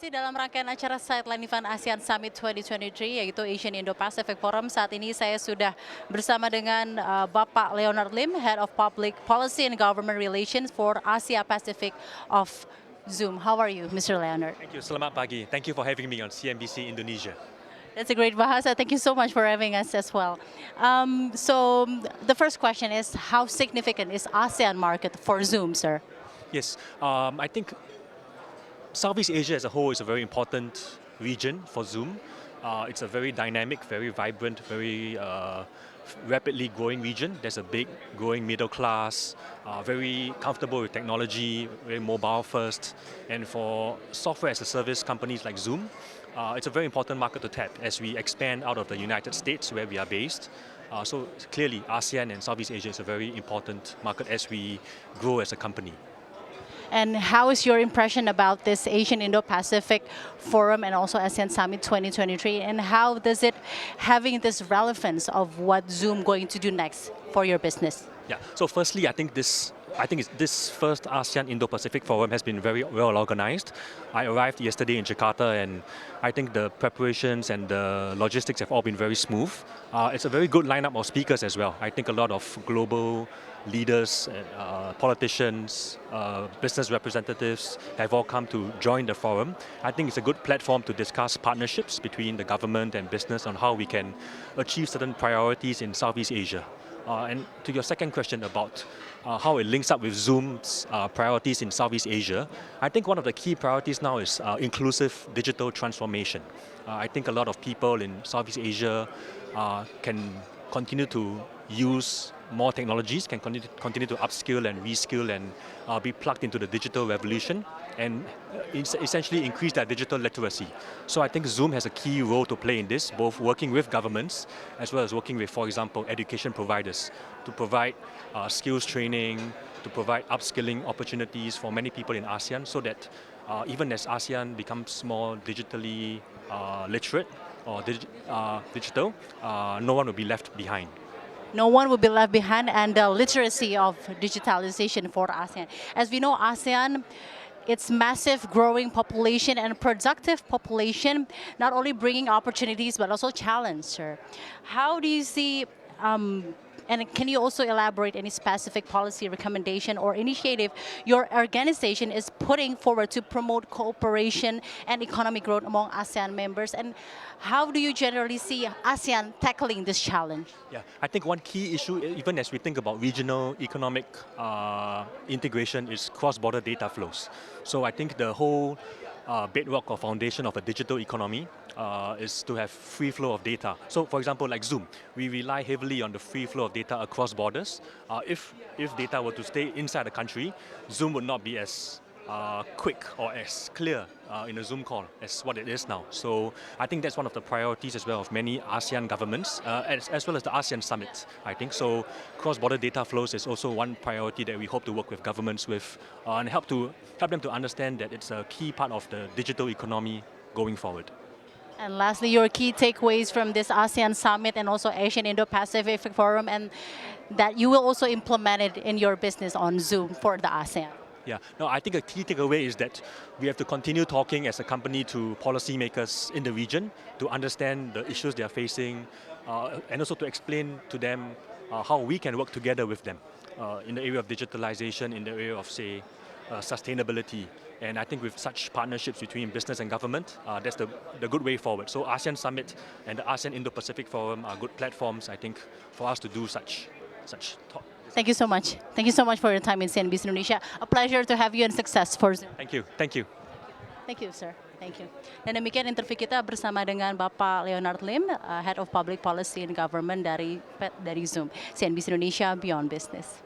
Masih dalam rangkaian acara Sideline Event ASEAN Summit 2023 yaitu Asian Indo-Pacific Forum. Saat ini saya sudah bersama dengan Bapak Leonard Lim, Head of Public Policy and Government Relations for Asia Pacific of Zoom. How are you, Mr. Leonard? Thank you. Selamat pagi. Thank you for having me on CNBC Indonesia. That's a great bahasa. Thank you so much for having us as well. So the first question is, how significant is ASEAN market for Zoom, sir? Yes, I think Southeast Asia as a whole is a very important region for Zoom. It's a very dynamic, very vibrant, very rapidly growing region. There's a big growing middle class, very comfortable with technology, very mobile first. And for software as a service companies like Zoom, it's a very important market to tap as we expand out of the United States where we are based. So clearly ASEAN and Southeast Asia is a very important market as we grow as a company. And how is your impression about this Asian Indo-Pacific Forum and also ASEAN Summit 2023? And how does it having this relevance of what Zoom going to do next for your business? Yeah. So firstly, I think this first ASEAN Indo-Pacific Forum has been very well organized. I arrived yesterday in Jakarta, and I think the preparations and the logistics have all been very smooth. It's a very good lineup of speakers as well. I think a lot of global leaders, politicians, business representatives have all come to join the forum. I think it's a good platform to discuss partnerships between the government and business on how we can achieve certain priorities in Southeast Asia. And to your second question about how it links up with Zoom's priorities in Southeast Asia, I think one of the key priorities now is inclusive digital transformation. I think a lot of people in Southeast Asia can continue to use more technologies, can continue to upskill and reskill and be plugged into the digital revolution and essentially increase their digital literacy. So I think Zoom has a key role to play in this, both working with governments as well as working with, for example, education providers to provide skills training, to provide upskilling opportunities for many people in ASEAN so that even as ASEAN becomes more digitally literate or digital, no one will be left behind. No one will be left behind, and the literacy of digitalization for ASEAN. As we know, ASEAN, its massive growing population and productive population, not only bringing opportunities but also challenge, sir. How do you see, and can you also elaborate any specific policy recommendation or initiative your organization is putting forward to promote cooperation and economic growth among ASEAN members? And how do you generally see ASEAN tackling this challenge? Yeah, I think one key issue, even as we think about regional economic integration, is cross-border data flows. So I think the whole bedrock or foundation of a digital economy is to have free flow of data. So for example, like Zoom, we rely heavily on the free flow of data across borders. If data were to stay inside the country, Zoom would not be as quick or as clear in a Zoom call as what it is now. So I think that's one of the priorities as well of many ASEAN governments, as well as the ASEAN Summit, I think. So cross-border data flows is also one priority that we hope to work with governments with and help them to understand that it's a key part of the digital economy going forward. And lastly, your key takeaways from this ASEAN Summit and also Asian Indo-Pacific Forum, and that you will also implement it in your business on Zoom for the ASEAN. Yeah, no, I think a key takeaway is that we have to continue talking as a company to policymakers in the region to understand the issues they are facing and also to explain to them how we can work together with them in the area of digitalization, in the area of, say, sustainability. And I think with such partnerships between business and government, that's the good way forward. So ASEAN Summit and the ASEAN Indo-Pacific Forum are good platforms, I think, for us to do such talk. Thank you so much. Thank you so much for your time in CNBC Indonesia. A pleasure to have you and success for Zoom. Thank you. Thank you. Thank you, sir. Thank you. Dan demikian interview kita bersama dengan Bapak Leonard Lim, Head of Public Policy and Government dari Zoom, CNBC Indonesia Beyond Business.